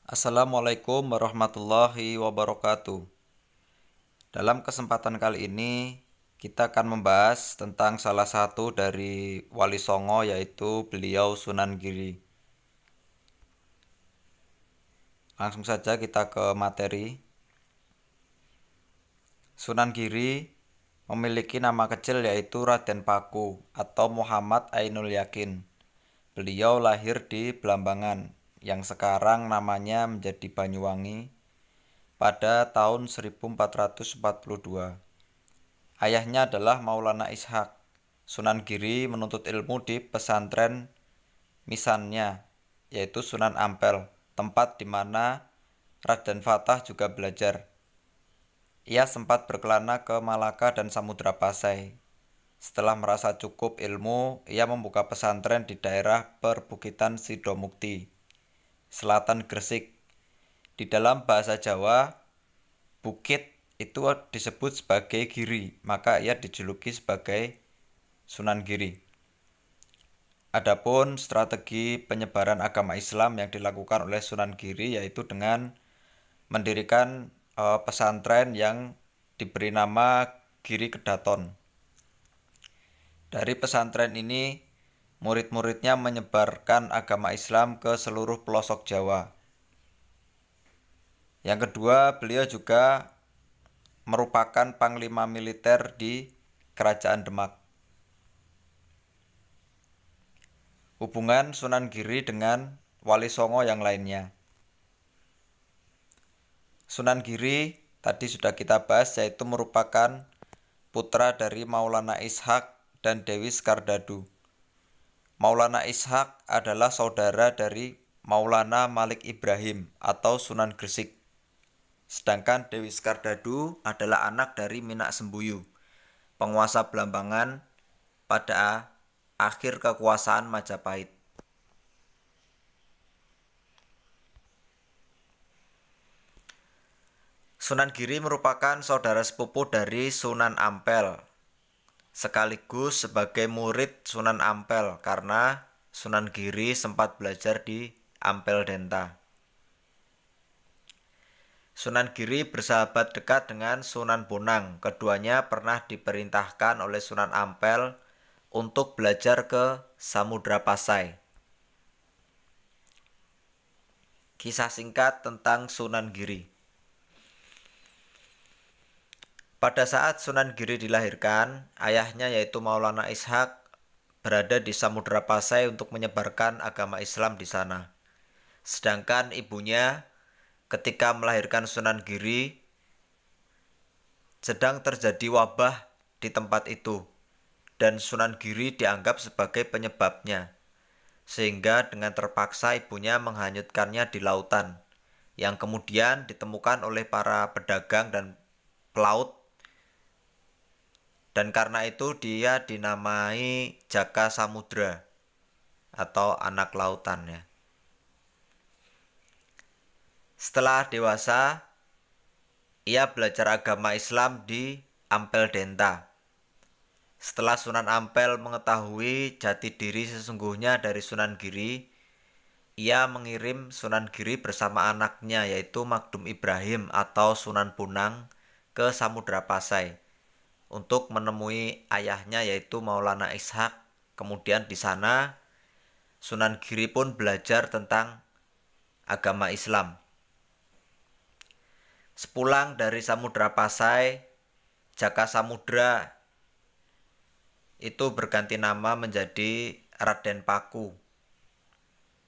Assalamualaikum warahmatullahi wabarakatuh. Dalam kesempatan kali ini kita akan membahas tentang salah satu dari Wali Songo, yaitu beliau Sunan Giri. Langsung saja kita ke materi. Sunan Giri memiliki nama kecil yaitu Raden Paku atau Muhammad Ainul Yakin. Beliau lahir di Blambangan yang sekarang namanya menjadi Banyuwangi pada tahun 1442. Ayahnya adalah Maulana Ishak. Sunan Giri menuntut ilmu di pesantren misannya, yaitu Sunan Ampel, tempat di mana Raden Fatah juga belajar. Ia sempat berkelana ke Malaka dan Samudra Pasai. Setelah merasa cukup ilmu, ia membuka pesantren di daerah perbukitan Sidomukti, selatan Gresik. Di dalam bahasa Jawa, bukit itu disebut sebagai giri, maka ia dijuluki sebagai Sunan Giri. Adapun strategi penyebaran agama Islam yang dilakukan oleh Sunan Giri yaitu dengan mendirikan pesantren yang diberi nama Giri Kedaton. Dari pesantren ini, murid-muridnya menyebarkan agama Islam ke seluruh pelosok Jawa. Yang kedua, beliau juga merupakan panglima militer di Kerajaan Demak. Hubungan Sunan Giri dengan Wali Songo yang lainnya. Sunan Giri tadi sudah kita bahas, yaitu merupakan putra dari Maulana Ishak dan Dewi Skardadu. Maulana Ishak adalah saudara dari Maulana Malik Ibrahim atau Sunan Gresik. Sedangkan Dewi Skardadu adalah anak dari Minak Sembuyu, penguasa Blambangan pada akhir kekuasaan Majapahit. Sunan Giri merupakan saudara sepupu dari Sunan Ampel, sekaligus sebagai murid Sunan Ampel karena Sunan Giri sempat belajar di Ampel Denta. Sunan Giri bersahabat dekat dengan Sunan Bonang. Keduanya pernah diperintahkan oleh Sunan Ampel untuk belajar ke Samudra Pasai. Kisah singkat tentang Sunan Giri. Pada saat Sunan Giri dilahirkan, ayahnya yaitu Maulana Ishak berada di Samudra Pasai untuk menyebarkan agama Islam di sana. Sedangkan ibunya ketika melahirkan Sunan Giri sedang terjadi wabah di tempat itu dan Sunan Giri dianggap sebagai penyebabnya, sehingga dengan terpaksa ibunya menghanyutkannya di lautan yang kemudian ditemukan oleh para pedagang dan pelaut, dan karena itu dia dinamai Jaka Samudra atau anak lautan ya. Setelah dewasa, ia belajar agama Islam di Ampel Denta. Setelah Sunan Ampel mengetahui jati diri sesungguhnya dari Sunan Giri, ia mengirim Sunan Giri bersama anaknya yaitu Magdum Ibrahim atau Sunan Bonang ke Samudra Pasai untuk menemui ayahnya yaitu Maulana Ishak. Kemudian di sana Sunan Giri pun belajar tentang agama Islam. Sepulang dari Samudra Pasai, Jaka Samudra itu berganti nama menjadi Raden Paku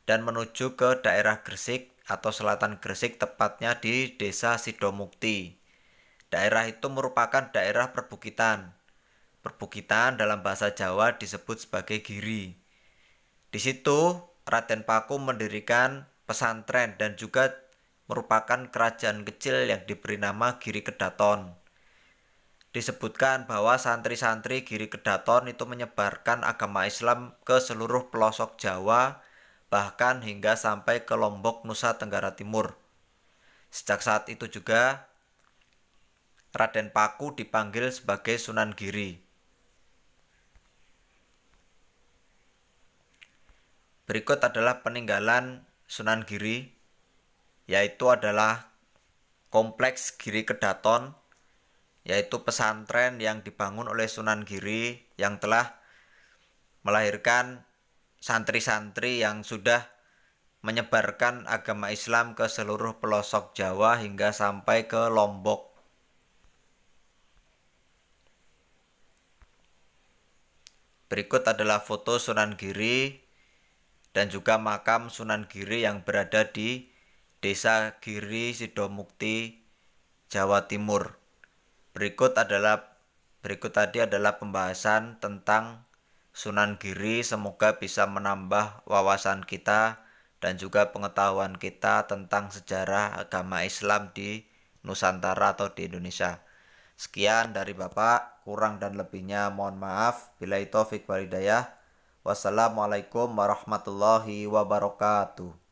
dan menuju ke daerah Gresik atau selatan Gresik, tepatnya di desa Sidomukti. Daerah itu merupakan daerah perbukitan. Perbukitan dalam bahasa Jawa disebut sebagai giri. Di situ Raden Paku mendirikan pesantren dan juga merupakan kerajaan kecil yang diberi nama Giri Kedaton. Disebutkan bahwa santri-santri Giri Kedaton itu menyebarkan agama Islam ke seluruh pelosok Jawa, bahkan hingga sampai ke Lombok, Nusa Tenggara Timur. Sejak saat itu juga Raden Paku dipanggil sebagai Sunan Giri. Berikut adalah peninggalan Sunan Giri. yaitu adalah Kompleks Giri Kedaton, yaitu pesantren yang dibangun oleh Sunan Giri yang telah melahirkan santri-santri yang sudah menyebarkan agama Islam ke seluruh pelosok Jawa hingga sampai ke Lombok. Berikut adalah foto Sunan Giri dan juga makam Sunan Giri yang berada di Desa Giri Sidomukti, Jawa Timur. Berikut tadi adalah pembahasan tentang Sunan Giri. Semoga bisa menambah wawasan kita dan juga pengetahuan kita tentang sejarah agama Islam di Nusantara atau di Indonesia. Sekian dari Bapak, kurang dan lebihnya mohon maaf. Billahi taufik wal hidayah. Wassalamualaikum warahmatullahi wabarakatuh.